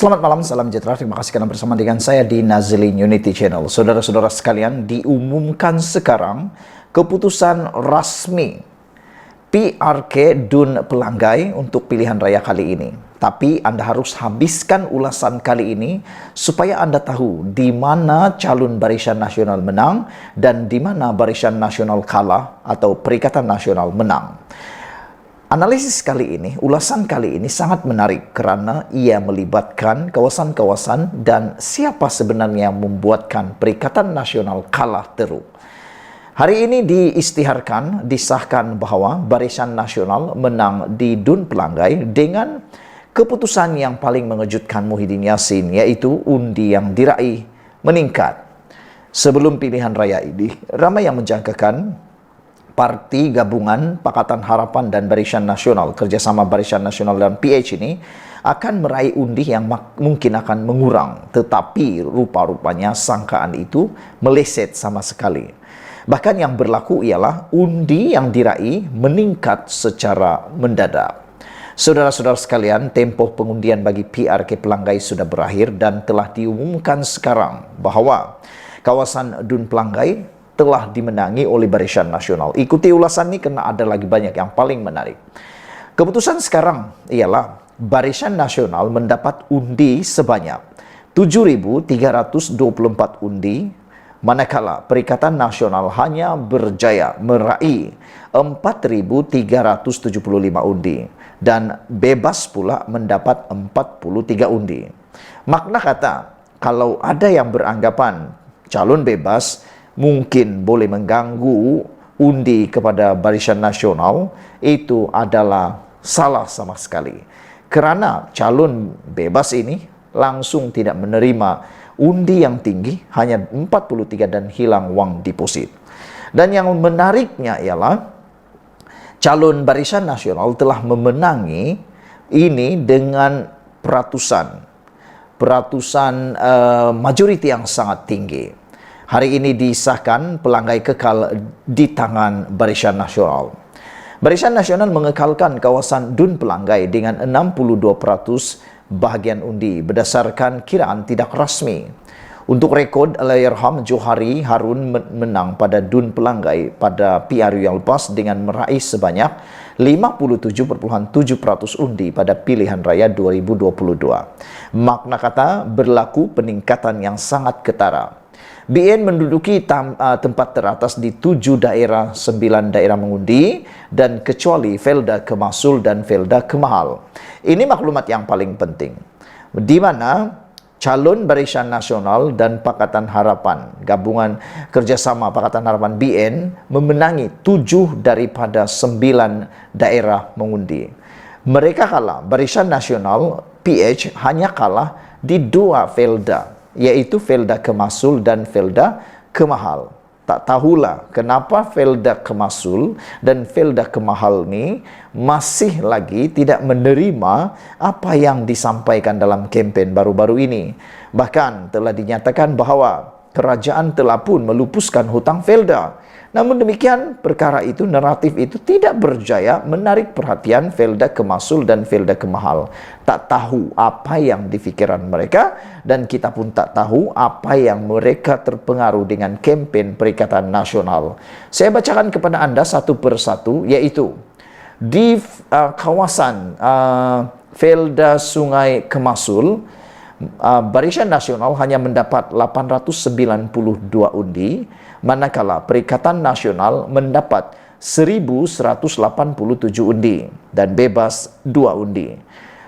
Selamat malam, salam sejahtera. Terima kasih karena bersama dengan saya di Nazlin Unity Channel. Saudara-saudara sekalian, diumumkan sekarang keputusan resmi PRK Dun Pelanggai untuk pilihan raya kali ini. Tapi Anda harus habiskan ulasan kali ini supaya Anda tahu di mana calon Barisan Nasional menang dan di mana Barisan Nasional kalah atau Perikatan Nasional menang. Analisis kali ini, ulasan kali ini sangat menarik karena ia melibatkan kawasan-kawasan dan siapa sebenarnya yang membuatkan Perikatan Nasional kalah teruk. Hari ini disahkan bahwa Barisan Nasional menang di Dun Pelanggai dengan keputusan yang paling mengejutkan Muhyiddin Yassin, yaitu undi yang diraih meningkat. Sebelum pilihan raya ini, ramai yang menjangkakan Parti Gabungan Pakatan Harapan dan Barisan Nasional, kerjasama Barisan Nasional dan PH ini akan meraih undi yang mungkin akan mengurang. Tetapi rupa-rupanya sangkaan itu meleset sama sekali. Bahkan yang berlaku ialah undi yang diraih meningkat secara mendadak. Saudara-saudara sekalian, tempoh pengundian bagi PRK Pelanggai sudah berakhir dan telah diumumkan sekarang bahwa kawasan Dun Pelanggai telah dimenangi oleh Barisan Nasional. Ikuti ulasan ini karena ada lagi banyak yang paling menarik. Keputusan sekarang ialah Barisan Nasional mendapat undi sebanyak 7.324 undi, manakala Perikatan Nasional hanya berjaya meraih 4.375 undi dan bebas pula mendapat 43 undi. Makna kata, kalau ada yang beranggapan calon bebas mungkin boleh mengganggu undi kepada Barisan Nasional, itu adalah salah sama sekali. Karena calon bebas ini langsung tidak menerima undi yang tinggi, hanya 43 dan hilang uang deposit. Dan yang menariknya ialah calon Barisan Nasional telah memenangi ini dengan peratusan majoriti yang sangat tinggi. Hari ini disahkan Pelanggai kekal di tangan Barisan Nasional. Barisan Nasional mengekalkan kawasan Dun Pelanggai dengan 62% bahagian undi berdasarkan kiraan tidak rasmi. Untuk rekod, Allahyarham Johari Harun menang pada Dun Pelanggai pada PRU yang lepas dengan meraih sebanyak 57,7% undi pada pilihan raya 2022. Makna kata berlaku peningkatan yang sangat ketara. BN menduduki tempat teratas di 7 daerah, 9 daerah mengundi, dan kecuali Felda Kemasul dan Felda Kemahal. Ini maklumat yang paling penting, di mana calon Barisan Nasional dan Pakatan Harapan, gabungan kerjasama Pakatan Harapan BN, memenangi 7 daripada 9 daerah mengundi. Mereka kalah, Barisan Nasional PH hanya kalah di 2 Felda, yaitu Felda Kemasul dan Felda Kemahal. Tak tahulah kenapa Felda Kemasul dan Felda Kemahal ini masih lagi tidak menerima apa yang disampaikan dalam kempen baru-baru ini. Bahkan telah dinyatakan bahwa kerajaan telah pun melupuskan hutang Felda. Namun demikian, perkara itu, naratif itu tidak berjaya menarik perhatian Felda Kemasul dan Felda Kemahal. Tak tahu apa yang di pikiran mereka, dan kita pun tak tahu apa yang mereka terpengaruh dengan kempen Perikatan Nasional. Saya bacakan kepada Anda satu persatu, yaitu di kawasan Felda Sungai Kemasul, Barisan Nasional hanya mendapat 892 undi, manakala Perikatan Nasional mendapat 1.187 undi dan bebas 2 undi.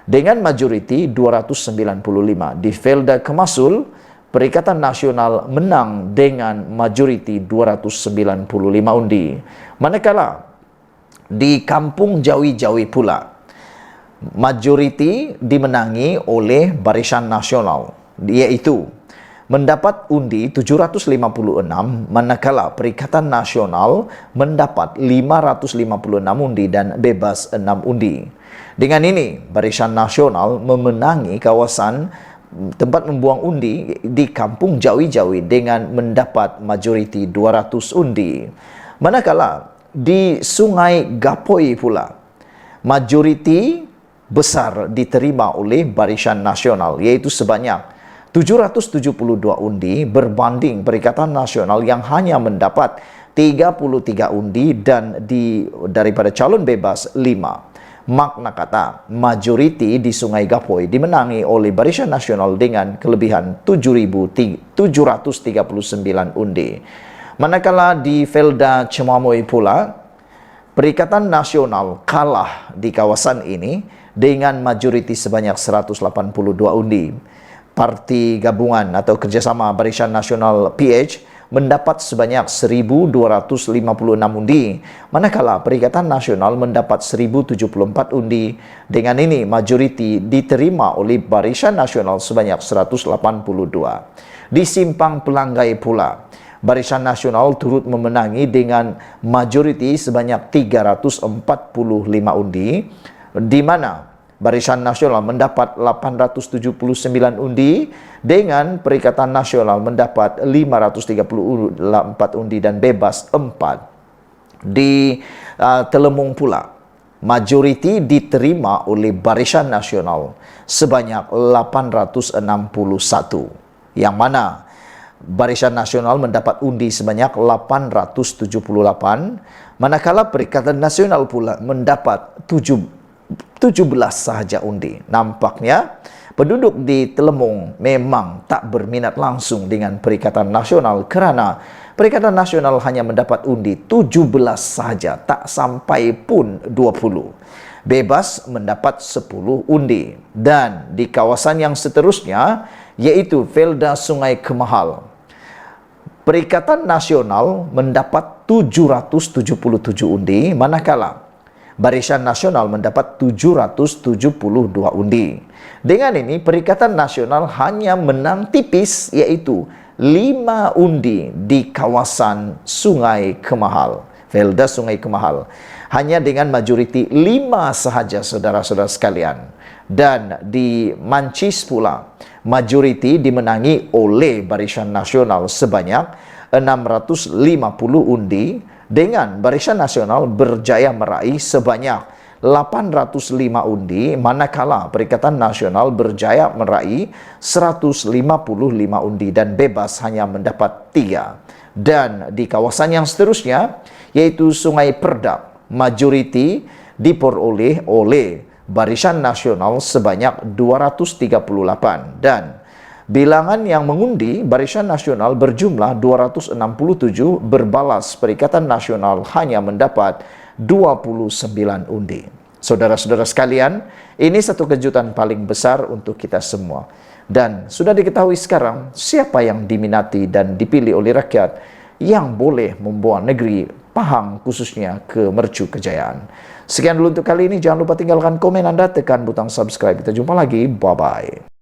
Dengan majoriti 295 di Felda Kemasul, Perikatan Nasional menang dengan majoriti 295 undi. Manakala di Kampung Jawi-Jawi pula, majoriti dimenangi oleh Barisan Nasional, yaitu mendapat undi 756, manakala Perikatan Nasional mendapat 556 undi dan bebas 6 undi. Dengan ini, Barisan Nasional memenangi kawasan tempat membuang undi di Kampung Jawi-Jawi dengan mendapat majoriti 200 undi. Manakala di Sungai Gapoi pula, majoriti besar diterima oleh Barisan Nasional, yaitu sebanyak 772 undi berbanding Perikatan Nasional yang hanya mendapat 33 undi dan daripada calon bebas 5. Makna kata, majoriti di Sungai Gapoi dimenangi oleh Barisan Nasional dengan kelebihan 7.739 undi. Manakala di Felda Cemamoy pula, Perikatan Nasional kalah di kawasan ini dengan majoriti sebanyak 182 undi. Parti Gabungan atau Kerjasama Barisan Nasional PH mendapat sebanyak 1.256 undi, manakala Perikatan Nasional mendapat 1.074 undi. Dengan ini, majoriti diterima oleh Barisan Nasional sebanyak 182. Di Simpang Pelanggai pula, Barisan Nasional turut memenangi dengan majoriti sebanyak 345 undi, di mana Barisan Nasional mendapat 879 undi dengan Perikatan Nasional mendapat 534 undi dan bebas 4. Di Telemung pula, majoriti diterima oleh Barisan Nasional sebanyak 861, yang mana Barisan Nasional mendapat undi sebanyak 878, manakala Perikatan Nasional pula mendapat 17 sahaja undi. Nampaknya penduduk di Telemung memang tak berminat langsung dengan Perikatan Nasional kerana Perikatan Nasional hanya mendapat undi 17 sahaja, tak sampai pun 20. Bebas mendapat 10 undi. Dan di kawasan yang seterusnya, yaitu Felda Sungai Kemahal, Perikatan Nasional mendapat 777 undi, manakala Barisan Nasional mendapat 772 undi. Dengan ini, Perikatan Nasional hanya menang tipis, yaitu 5 undi di kawasan Sungai Kemahal, Felda Sungai Kemahal. Hanya dengan majoriti 5 sahaja, saudara-saudara sekalian. Dan di Mancis pula, majoriti dimenangi oleh Barisan Nasional sebanyak 650 undi, dengan Barisan Nasional berjaya meraih sebanyak 805 undi, manakala Perikatan Nasional berjaya meraih 155 undi dan bebas hanya mendapat 3. Dan di kawasan yang seterusnya, yaitu Sungai Perdap, majoriti diperoleh oleh Barisan Nasional sebanyak 238 dan bilangan yang mengundi Barisan Nasional berjumlah 267, berbalas Perikatan Nasional hanya mendapat 29 undi. Saudara-saudara sekalian, ini satu kejutan paling besar untuk kita semua. Dan sudah diketahui sekarang siapa yang diminati dan dipilih oleh rakyat yang boleh membawa negeri Pahang khususnya ke mercu kejayaan. Sekian dulu untuk kali ini. Jangan lupa tinggalkan komen Anda, tekan butang subscribe. Kita jumpa lagi. Bye-bye.